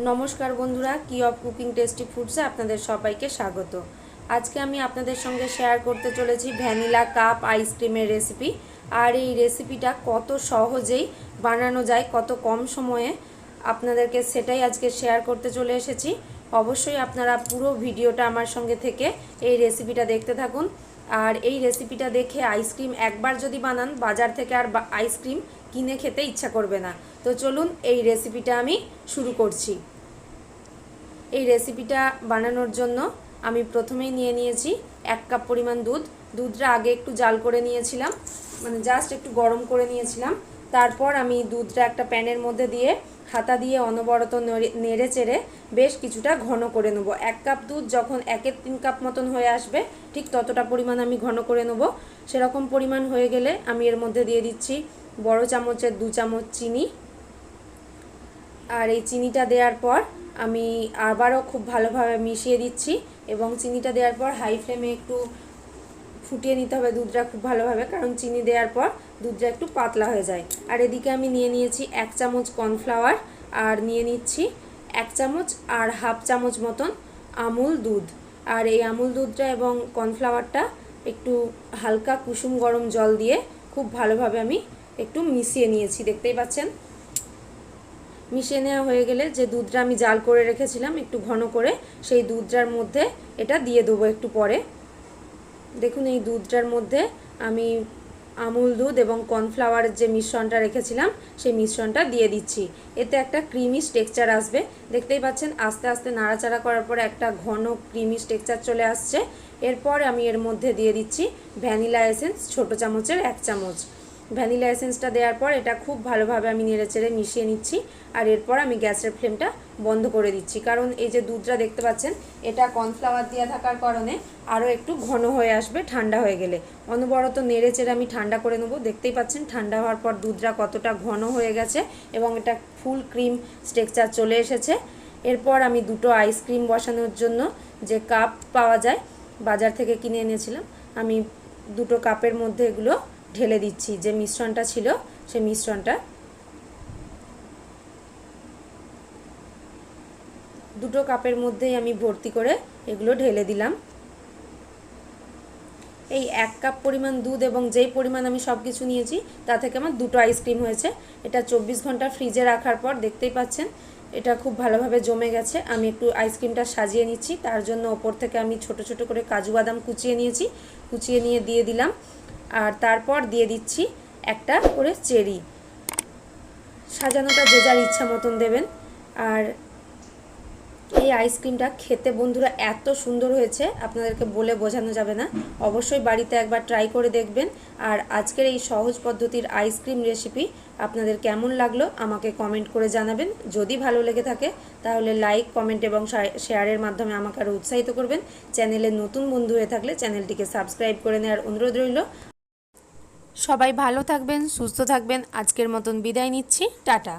নমস্কার বন্ধুরা, কি অফ কুকিং টেস্টি ফুডসে আপনাদের সবাইকে স্বাগত। আজকে আমি আপনাদের সঙ্গে শেয়ার করতে চলেছি ভ্যানিলা কাপ আইসক্রিমের রেসিপি। আর এই রেসিপিটা কত সহজেই বানানো যায়, কত কম সময়ে, আপনাদেরকে সেটাই আজকে শেয়ার করতে চলে এসেছি। অবশ্যই আপনারা পুরো ভিডিওটা আমার সঙ্গে থেকে এই রেসিপিটা দেখতে থাকুন। আর এই রেসিপিটা দেখে আইসক্রিম একবার যদি বানান, বাজার থেকে আর আইসক্রিম কিনে খেতে ইচ্ছা করবে না। তো চলুন এই রেসিপিটা আমি শুরু করছি। এই রেসিপিটা বানানোর জন্য আমি প্রথমেই নিয়ে নিয়েছি 1 কাপ পরিমাণ দুধটা আগে একটু জাল করে নিয়েছিলাম, মানে জাস্ট একটু গরম করে নিয়েছিলাম। তারপর আমি দুধটা একটা প্যানের মধ্যে দিয়ে হাতা দিয়ে অনবরত নেড়ে চেড়ে বেশ কিছুটা ঘন করে নেব। 1 কাপ দুধ যখন 1/3 কাপ মতন হয়ে আসবে, ঠিক ততটা পরিমাণ আমি ঘন করে নেব। সেরকম পরিমাণ হয়ে গেলে আমি এর মধ্যে দিয়ে দিচ্ছি বড় চামচের 2 চামচ চিনি। আর এই চিনিটা দেওয়ার পর আমি আবারও খুব ভালোভাবে মিশিয়ে দিচ্ছি এবং চিনিটা দেওয়ার পর হাই ফ্লেমে একটু ফুটিয়ে নিতে হবে দুধটা খুব ভালোভাবে, কারণ চিনি দেওয়ার পর দুধটা একটু পাতলা হয়ে যায়। আর এদিকে আমি নিয়ে নিয়েছি 1 চামচ কর্নফ্লাওয়ার, আর নিয়ে নিচ্ছি 1 চামচ আর হাফ চামচ মতন আমুল দুধ। আর এই আমুল দুধটা এবং কর্নফ্লাওয়ারটা একটু হালকা কুসুম গরম জল দিয়ে খুব ভালোভাবে আমি একটু মিশিয়ে নিয়েছি, দেখতেই পাচ্ছেন। মিশিয়ে নেওয়া হয়ে গেলে যে দুধটা আমি জাল করে রেখেছিলাম একটু ঘন করে, সেই দুধটার মধ্যে এটা দিয়ে দেবো একটু পরে। দেখুন এই দুধটার মধ্যে আমি আমুল দুধ এবং কর্নফ্লাওয়ারের যে মিশ্রণটা রেখেছিলাম সেই মিশ্রণটা দিয়ে দিচ্ছি। এতে একটা ক্রিমি টেক্সচার আসবে, দেখতেই পাচ্ছেন। আস্তে আস্তে নাড়াচাড়া করার পরে একটা ঘন ক্রিমি টেক্সচার চলে আসছে। এরপর আমি এর মধ্যে দিয়ে দিচ্ছি ভ্যানিলা এসেন্স, ছোটো চামচের 1 চামচ। ভ্যানিলা এসেন্সটা দেওয়ার পর এটা খুব ভালোভাবে আমি নেড়েচেড়ে মিশিয়ে নিচ্ছি। আর এরপর আমি গ্যাসের ফ্লেমটা বন্ধ করে দিচ্ছি, কারণ এই যে দুধটা দেখতে পাচ্ছেন এটা কর্নফ্লাওয়ার দেওয়া থাকার কারণে আরও একটু ঘন হয়ে আসবে ঠান্ডা হয়ে গেলে। অনবরত নেড়েচেড়ে আমি ঠান্ডা করে নেবো। দেখতেই পাচ্ছেন ঠান্ডা হওয়ার পর দুধটা কতটা ঘন হয়ে গেছে এবং এটা ফুল ক্রিম টেক্সচার চলে এসেছে। এরপর আমি দুটো আইসক্রিম বসানোর জন্য যে কাপ পাওয়া যায়, বাজার থেকে কিনে এনেছিলাম, আমি দুটো কাপের মধ্যে এগুলো ঢেলে দিচ্ছি। যে মিশ্রণটা ছিল সেই মিশ্রণটা দুটো কাপের মধ্যেই আমি ভর্তি করে এগুলো ঢেলে দিলাম। এই 1 কাপ পরিমাণ দুধ এবং যেই পরিমাণ আমি সব কিছু নিয়েছি তা থেকে আমার দুটো আইসক্রিম হয়েছে। এটা 24 ঘন্টা ফ্রিজে রাখার পর দেখতেই পাচ্ছেন এটা খুব ভালোভাবে জমে গেছে। আমি একটু আইসক্রিমটা সাজিয়ে নিচ্ছি, তার জন্য ওপর থেকে আমি ছোট ছোট করে কাজু বাদাম কুচিয়ে নিয়েছি, কুচিয়ে নিয়ে দিয়ে দিলাম। আর তারপর দিয়ে দিচ্ছি একটা করে চেরি। সাজানোটা যে যার ইচ্ছা মতন দেবেন। আর এই আইসক্রিমটা খেতে বন্ধুরা এত সুন্দর হয়েছে আপনাদেরকে বলে বোঝানো যাবে না। অবশ্যই বাড়িতে একবার ট্রাই করে দেখবেন। আর আজকের এই সহজ পদ্ধতির আইসক্রিম রেসিপি আপনাদের কেমন লাগলো আমাকে কমেন্ট করে জানাবেন। যদি ভালো লেগে থাকে তাহলে লাইক, কমেন্ট এবং শেয়ারের মাধ্যমে আমাকে আরও উৎসাহিত করবেন। চ্যানেলে নতুন বন্ধু হয়ে থাকলে চ্যানেলটিকে সাবস্ক্রাইব করে নেওয়ার অনুরোধ রইল। সবাই ভালো থাকবেন, সুস্থ থাকবেন। আজকের মতন বিদায় নিচ্ছি, টাটা।